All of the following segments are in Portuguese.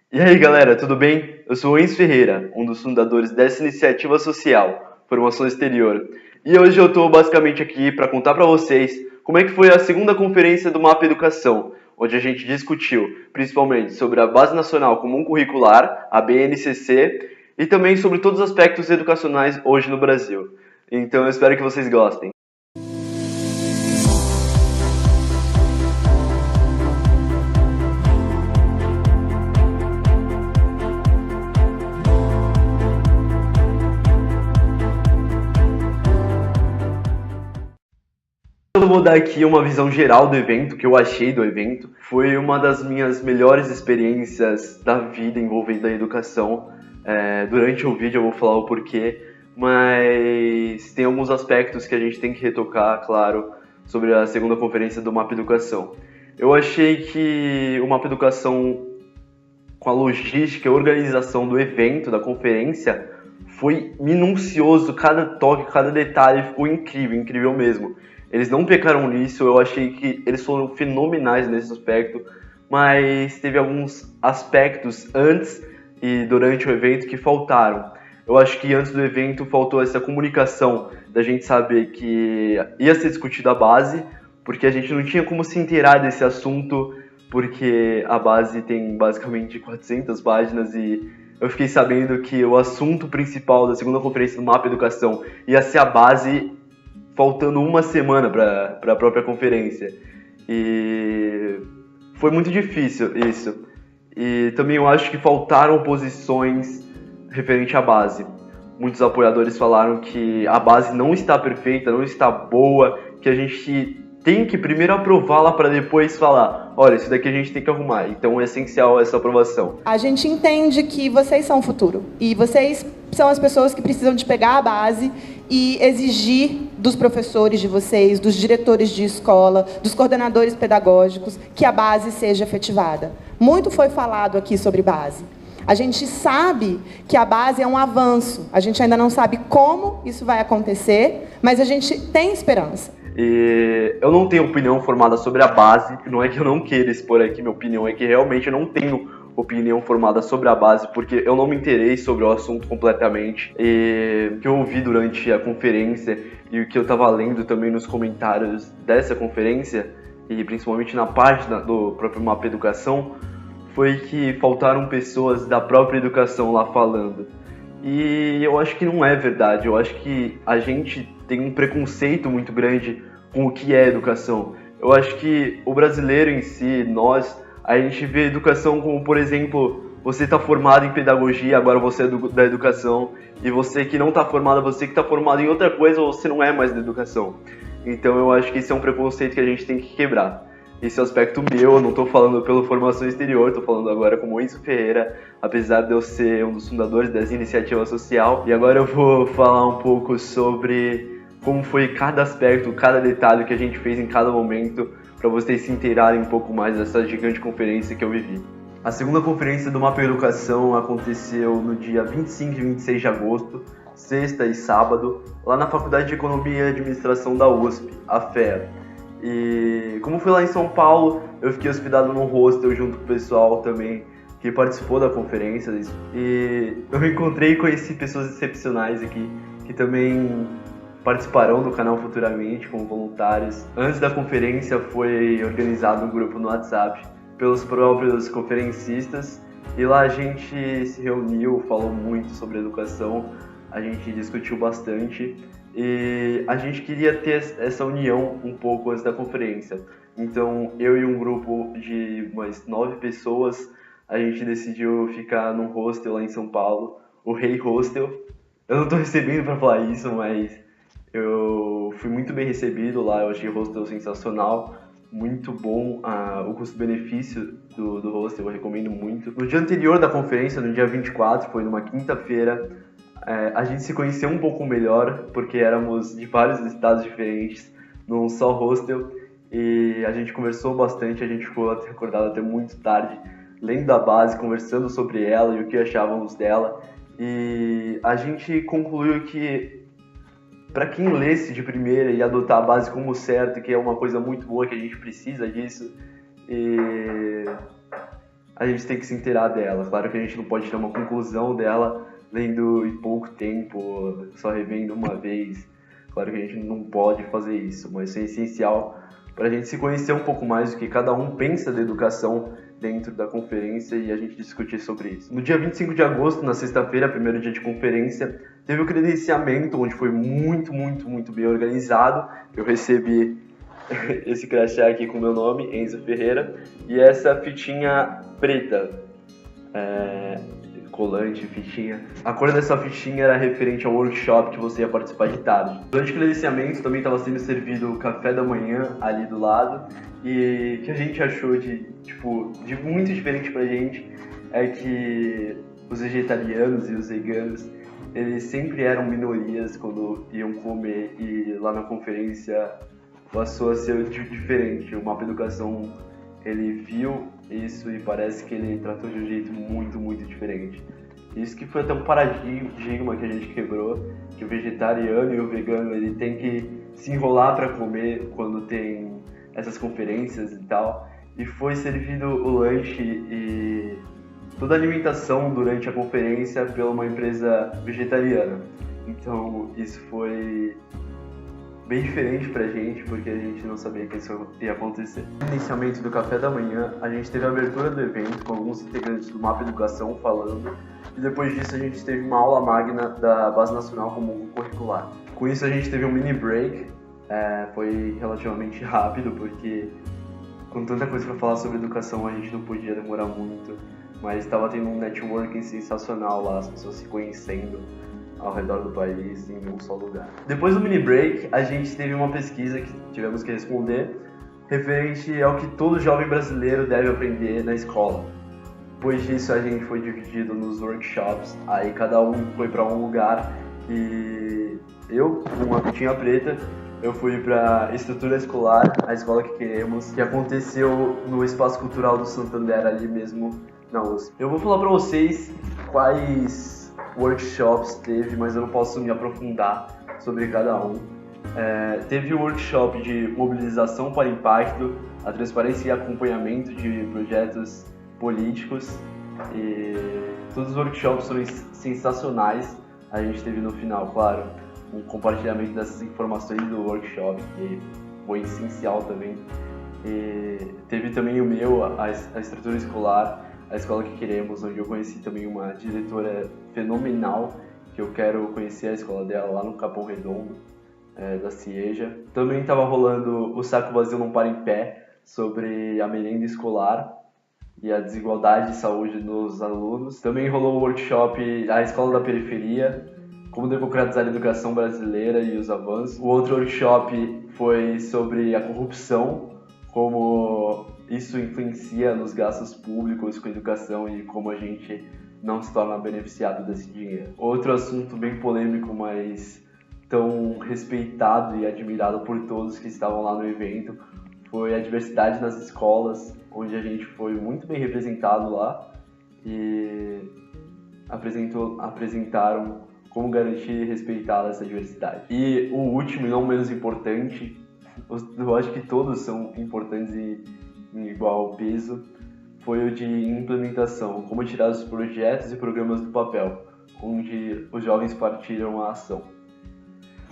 E aí, galera, tudo bem? Eu sou o Enzo Ferreira, um dos fundadores dessa iniciativa social, Formação Exterior. E hoje eu estou basicamente aqui para contar para vocês como é que foi a segunda conferência do Mapa Educação, onde a gente discutiu principalmente sobre a Base Nacional Comum Curricular, a BNCC, e também sobre todos os aspectos educacionais hoje no Brasil. Então eu espero que vocês gostem. Eu vou dar aqui uma visão geral do evento, que eu achei do evento. Foi uma das minhas melhores experiências da vida envolvendo a educação. Durante o vídeo eu vou falar o porquê, mas tem alguns aspectos que a gente tem que retocar, claro, sobre a segunda conferência do Mapa Educação. Eu achei que o Mapa Educação, com a logística e organização do evento, da conferência, foi minucioso, cada toque, cada detalhe ficou incrível, incrível mesmo. Eles não pecaram nisso, eu achei que eles foram fenomenais nesse aspecto, mas teve alguns aspectos antes e durante o evento que faltaram. Eu acho que antes do evento faltou essa comunicação da gente saber que ia ser discutida a base, porque a gente não tinha como se inteirar desse assunto, porque a base tem basicamente 400 páginas e eu fiquei sabendo que o assunto principal da segunda conferência do Mapa Educação ia ser a base, faltando uma semana para a própria conferência. E foi muito difícil isso. E também eu acho que faltaram posições referente à base. Muitos apoiadores falaram que a base não está perfeita, não está boa, que a gente tem que primeiro aprová-la para depois falar, olha, isso daqui a gente tem que arrumar. Então é essencial essa aprovação. A gente entende que vocês são o futuro e vocês são as pessoas que precisam de pegar a base e exigir dos professores de vocês, dos diretores de escola, dos coordenadores pedagógicos, que a base seja efetivada. Muito foi falado aqui sobre base. A gente sabe que a base é um avanço. A gente ainda não sabe como isso vai acontecer, mas a gente tem esperança. E eu não tenho opinião formada sobre a base, não é que eu não queira expor aqui minha opinião, é que realmente eu não tenho opinião formada sobre a base, porque eu não me inteirei sobre o assunto completamente. E o que eu ouvi durante a conferência e o que eu estava lendo também nos comentários dessa conferência, e principalmente na página do próprio Mapa Educação, foi que faltaram pessoas da própria educação lá falando. E eu acho que não é verdade, eu acho que a gente tem um preconceito muito grande com o que é educação. Eu acho que o brasileiro em si, a gente vê educação como, por exemplo, você está formado em pedagogia, agora você é da educação, e você que não está formado, você que está formado em outra coisa, você não é mais da educação. Então eu acho que esse é um preconceito que a gente tem que quebrar. Esse é o aspecto meu, eu não estou falando pela formação exterior, estou falando agora como Enzo Ferreira, apesar de eu ser um dos fundadores dessa iniciativa social. E agora eu vou falar um pouco sobre como foi cada aspecto, cada detalhe que a gente fez em cada momento, para vocês se inteirarem um pouco mais dessa gigante conferência que eu vivi. A segunda conferência do Mapa Educação aconteceu no dia 25 e 26 de agosto, sexta e sábado, lá na Faculdade de Economia e Administração da USP, a FEA. E como fui lá em São Paulo, eu fiquei hospedado num hostel junto com o pessoal também que participou da conferência. E eu encontrei e conheci pessoas excepcionais aqui que também participarão do canal futuramente como voluntários. Antes da conferência foi organizado um grupo no WhatsApp pelos próprios conferencistas e lá a gente se reuniu, falou muito sobre educação, a gente discutiu bastante. E a gente queria ter essa união um pouco antes da conferência. Então, eu e um grupo de umas 9 pessoas, a gente decidiu ficar num hostel lá em São Paulo, o Rei Hostel. Eu não estou recebendo para falar isso, mas eu fui muito bem recebido lá, eu achei o hostel sensacional, muito bom, o custo-benefício do hostel eu recomendo muito. No dia anterior da conferência, no dia 24, foi numa quinta-feira, a gente se conheceu um pouco melhor, porque éramos de vários estados diferentes, num só hostel, e a gente conversou bastante, a gente ficou acordado até muito tarde, lendo a base, conversando sobre ela e o que achávamos dela, e a gente concluiu que, para quem lesse de primeira e adotar a base como certo, que é uma coisa muito boa, que a gente precisa disso, e a gente tem que se inteirar dela. Claro que a gente não pode ter uma conclusão dela lendo em pouco tempo, só revendo uma vez. Claro que a gente não pode fazer isso, mas isso é essencial para a gente se conhecer um pouco mais do que cada um pensa da educação dentro da conferência e a gente discutir sobre isso. No dia 25 de agosto, na sexta-feira, primeiro dia de conferência, teve o credenciamento, onde foi muito bem organizado. Eu recebi esse crachá aqui com o meu nome, Enzo Ferreira, e essa fitinha preta, colante, fitinha. A cor dessa fitinha era referente ao workshop que você ia participar de tarde. Durante o credenciamento também estava sendo servido o café da manhã ali do lado, e o que a gente achou de muito diferente pra gente é que os vegetarianos e os veganos, eles sempre eram minorias quando iam comer, e lá na conferência passou a ser diferente. O Mapa Educação, ele viu isso e parece que ele tratou de um jeito muito diferente. Isso que foi até um paradigma que a gente quebrou, que o vegetariano e o vegano, ele tem que se enrolar para comer quando tem essas conferências e tal. E foi servido o lanche e toda a alimentação durante a conferência por uma empresa vegetariana. Então isso foi bem diferente pra gente, porque a gente não sabia que isso ia acontecer. No iniciamento do café da manhã, a gente teve a abertura do evento com alguns integrantes do Mapa Educação falando, e depois disso a gente teve uma aula magna da Base Nacional Comum Curricular. Com isso a gente teve um mini break, foi relativamente rápido, porque com tanta coisa para falar sobre educação a gente não podia demorar muito, mas estava tendo um networking sensacional lá, as pessoas se conhecendo ao redor do país em um só lugar. Depois do mini break, a gente teve uma pesquisa que tivemos que responder referente ao que todo jovem brasileiro deve aprender na escola. Depois disso, a gente foi dividido nos workshops, aí cada um foi para um lugar, e eu, com uma fitinha preta, eu fui para Estrutura Escolar, a escola que queremos, que aconteceu no Espaço Cultural do Santander, ali mesmo na USP. Eu vou falar para vocês quais workshops teve, mas eu não posso me aprofundar sobre cada um. Teve o workshop de mobilização para impacto, a transparência e acompanhamento de projetos políticos, e todos os workshops foram sensacionais. A gente teve no final, claro, um compartilhamento dessas informações do workshop, que foi essencial também. E teve também o meu, a estrutura escolar, a escola que queremos, onde eu conheci também uma diretora fenomenal, que eu quero conhecer a escola dela lá no Capão Redondo, da Cieja. Também estava rolando o Saco Vazio Não Para em Pé, sobre a merenda escolar e a desigualdade de saúde dos alunos. Também rolou o workshop A Escola da Periferia, como democratizar a educação brasileira e os avanços. O outro workshop foi sobre a corrupção, como isso influencia nos gastos públicos com educação e como a gente não se torna beneficiado desse dinheiro. Outro assunto bem polêmico, mas tão respeitado e admirado por todos que estavam lá no evento, foi a diversidade nas escolas, onde a gente foi muito bem representado lá e apresentaram como garantir e respeitar essa diversidade. E o último e não menos importante, eu acho que todos são importantes e em igual peso, foi o de implementação, como tirar os projetos e programas do papel, onde os jovens partiram a ação.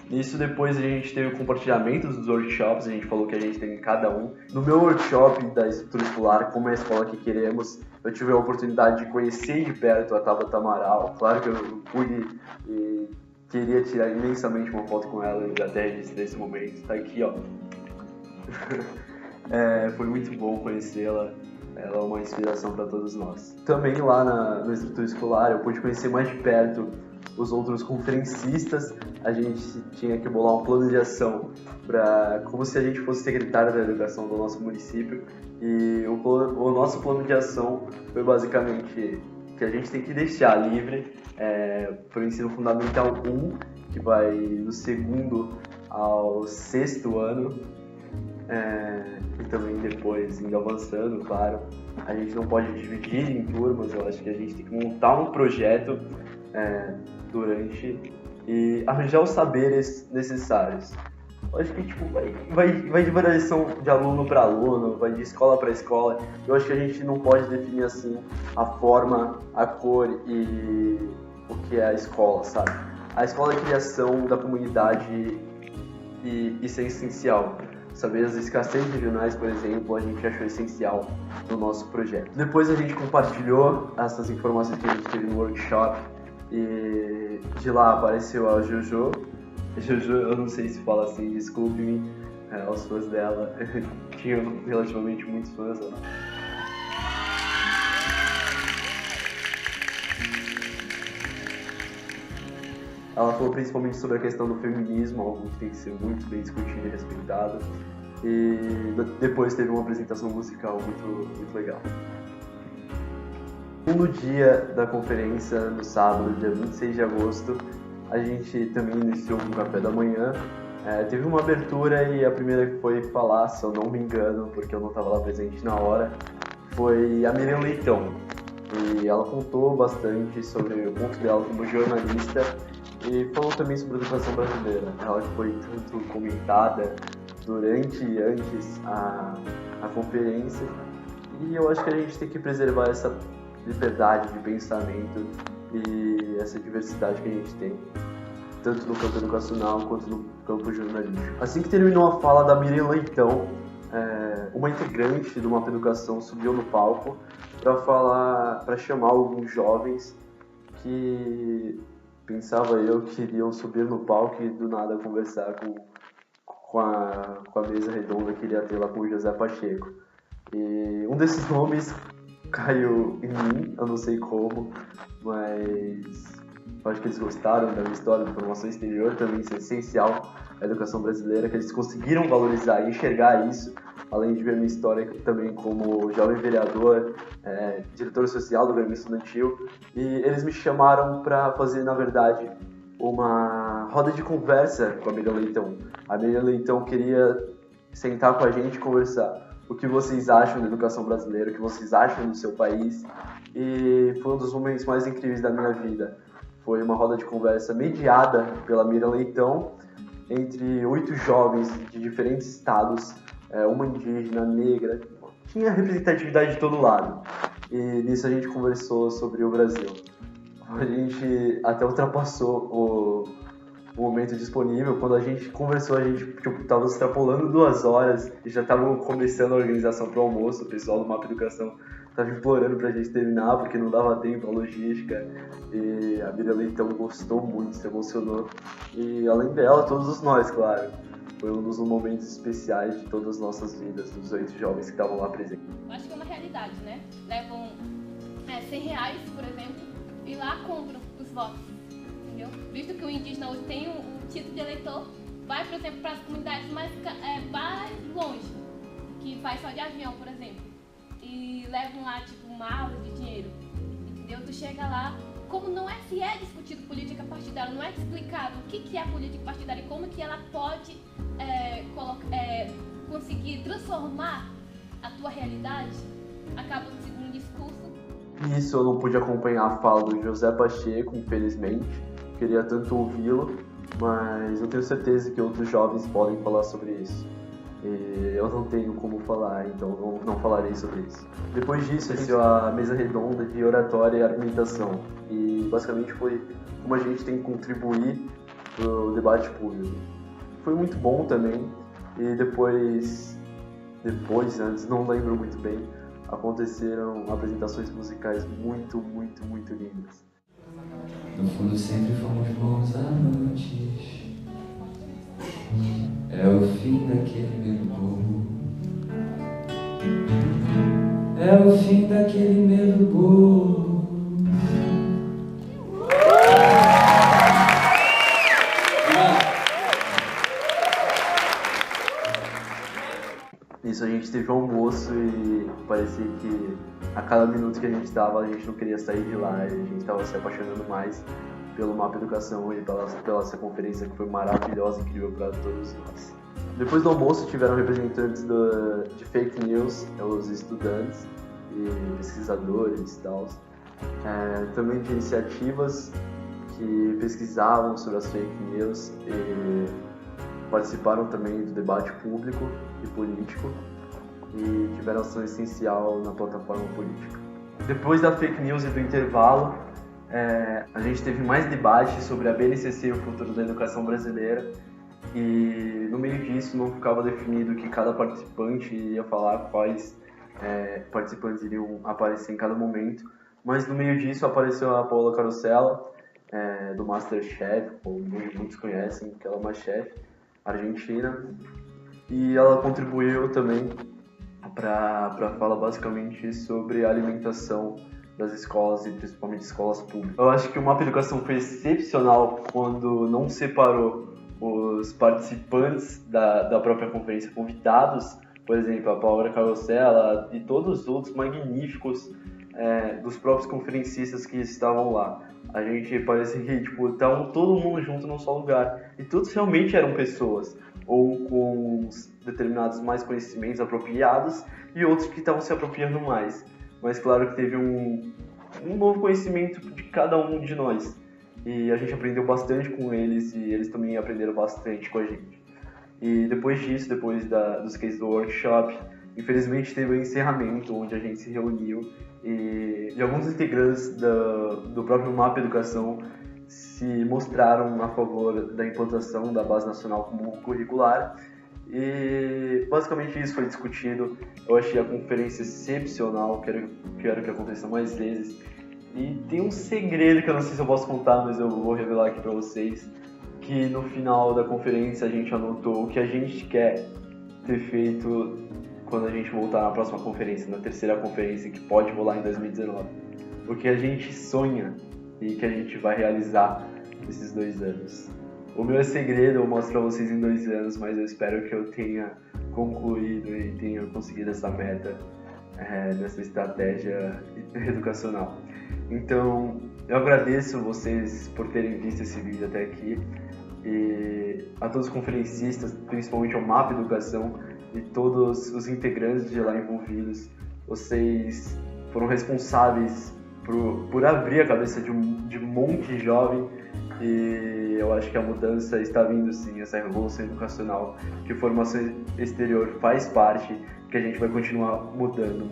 Nisso depois a gente teve o compartilhamento dos workshops, a gente falou que a gente tem cada um. No meu workshop da estrutura escolar, como é a escola que queremos, eu tive a oportunidade de conhecer de perto a Tabata Amaral. Claro que eu pude e queria tirar imensamente uma foto com ela, e até registrei esse momento, tá aqui, ó. Foi muito bom conhecê-la, ela é uma inspiração para todos nós. Também lá na estrutura escolar eu pude conhecer mais de perto os outros conferencistas. A gente tinha que bolar um plano de ação como se a gente fosse secretário da educação do nosso município, e o nosso plano de ação foi basicamente que a gente tem que deixar livre para o ensino fundamental 1, que vai do 2º ao 6º ano, e também depois indo avançando, claro. A gente não pode dividir em turmas, eu acho que a gente tem que montar um projeto durante e arranjar os saberes necessários. Eu acho que tipo, vai de variação de aluno para aluno, vai de escola para escola. Eu acho que a gente não pode definir assim a forma, a cor e o que é a escola, sabe? A escola é a criação da comunidade e isso é essencial. Saber as escassez regionais, por exemplo, a gente achou essencial no nosso projeto. Depois a gente compartilhou essas informações que a gente teve no workshop e de lá apareceu a Jojo. Jojo, eu não sei se fala assim, desculpe-me, os fãs dela tinham relativamente muitos fãs. Né? Ela falou principalmente sobre a questão do feminismo, algo que tem que ser muito bem discutido e respeitado. E depois teve uma apresentação musical muito legal. No dia da conferência, no sábado, dia 26 de agosto, a gente também iniciou com o café da manhã. Teve uma abertura e a primeira que foi falar, se eu não me engano, porque eu não estava lá presente na hora, foi a Miriam Leitão. E ela contou bastante sobre o ponto dela como jornalista e falou também sobre a educação brasileira. Ela foi tanto comentada durante e antes a conferência. E eu acho que a gente tem que preservar essa liberdade de pensamento e essa diversidade que a gente tem, tanto no campo educacional quanto no campo jornalístico. Assim que terminou a fala da Miriam Leitão, uma integrante do Mapa Educação subiu no palco para chamar alguns jovens que pensava eu que iriam subir no palco e do nada conversar com a mesa redonda que iria ter lá com o José Pacheco. E um desses nomes caiu em mim, eu não sei como, mas eu acho que eles gostaram da minha história, da formação exterior, também isso é essencial à educação brasileira, que eles conseguiram valorizar e enxergar isso, além de ver minha história também como jovem vereador, diretor social do Grêmio Estudantil, e eles me chamaram para fazer, na verdade, uma roda de conversa com a Miriam Leitão. A Miriam Leitão queria sentar com a gente e conversar. O que vocês acham da educação brasileira, o que vocês acham do seu país, e foi um dos momentos mais incríveis da minha vida. Foi uma roda de conversa mediada pela Miriam Leitão entre 8 jovens de diferentes estados, uma indígena, negra, tinha representatividade de todo lado. E nisso a gente conversou sobre o Brasil. A gente até ultrapassou o momento disponível. Quando a gente conversou, a gente estava extrapolando 2 horas e já estavam começando a organização para o almoço. O pessoal do Mapa Educação estava implorando para a gente terminar porque não dava tempo, a logística. E a Miriam Leitão gostou muito, se emocionou. E além dela, todos nós, claro. Foi um dos momentos especiais de todas as nossas vidas, dos 8 jovens que estavam lá presentes. Eu acho que é uma realidade, né? Levam R$100, por exemplo, e lá compram os votos. Entendeu? Visto que o indígena hoje tem um título de eleitor, vai, por exemplo, para as comunidades mais longe, que faz só de avião, por exemplo, e levam lá, tipo, malas de dinheiro, entendeu? Tu chega lá, como não é se é discutido política partidária, não é explicado o que é a política partidária e como que ela pode conseguir transformar a tua realidade, acaba sendo um discurso. Isso, eu não pude acompanhar a fala do José Pacheco, infelizmente. Queria tanto ouvi-lo, mas eu tenho certeza que outros jovens podem falar sobre isso. E eu não tenho como falar, então não falarei sobre isso. Depois disso, iniciou a mesa redonda de oratória e argumentação. E basicamente foi como a gente tem que contribuir para o debate público. Foi muito bom também. E depois, antes, não lembro muito bem, aconteceram apresentações musicais muito lindas. No fundo sempre fomos bons amantes. É o fim daquele medo bobo. É o fim daquele medo bobo. Nisso a gente teve um almoço e parecia que a cada minuto que a gente estava, a gente não queria sair de lá, e a gente estava se apaixonando mais pelo Mapa Educação e pela essa conferência que foi maravilhosa e incrível para todos nós. Depois do almoço tiveram representantes de fake news, os estudantes e pesquisadores e tal, também de iniciativas que pesquisavam sobre as fake news e participaram também do debate público e político e tiveram ação essencial na plataforma política. Depois da fake news e do intervalo, a gente teve mais debate sobre a BNCC e o futuro da educação brasileira, e no meio disso não ficava definido que cada participante ia falar quais participantes iriam aparecer em cada momento, mas no meio disso apareceu a Paola Carosella, do Masterchef, como muitos conhecem, que ela é uma chefe argentina, e ela contribuiu também para falar basicamente sobre a alimentação das escolas e principalmente escolas públicas. Eu acho que o Mapa Educação foi excepcional quando não separou os participantes da própria conferência convidados, por exemplo, a Paola Carosella e todos os outros magníficos dos próprios conferencistas que estavam lá. A gente parecia que estavam todo mundo junto num só lugar, e todos realmente eram pessoas, ou com determinados mais conhecimentos apropriados e outros que estavam se apropriando mais. Mas claro que teve um novo conhecimento de cada um de nós, e a gente aprendeu bastante com eles e eles também aprenderam bastante com a gente. E depois disso, depois dos cases do workshop, infelizmente teve o encerramento, onde a gente se reuniu e alguns integrantes do próprio Mapa Educação se mostraram a favor da implantação da Base Nacional como curricular, e basicamente isso foi discutido. Eu achei a conferência excepcional, quero que aconteça mais vezes. E tem um segredo que eu não sei se eu posso contar, mas eu vou revelar aqui para vocês, que no final da conferência a gente anotou o que a gente quer ter feito quando a gente voltar na próxima conferência, na terceira conferência, que pode rolar em 2019. O que a gente sonha e que a gente vai realizar nesses 2 anos. O meu é segredo, eu mostro pra vocês em 2 anos, mas eu espero que eu tenha concluído e tenha conseguido essa meta nessa estratégia educacional. Então, eu agradeço vocês por terem visto esse vídeo até aqui, e a todos os conferencistas, principalmente ao Mapa Educação e todos os integrantes de lá envolvidos. Vocês foram responsáveis por abrir a cabeça de um monte de jovem, e eu acho que a mudança está vindo sim, essa revolução educacional, que formação exterior faz parte, que a gente vai continuar mudando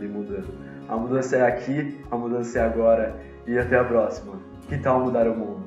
e mudando. A mudança é aqui, a mudança é agora, e até a próxima. Que tal mudar o mundo?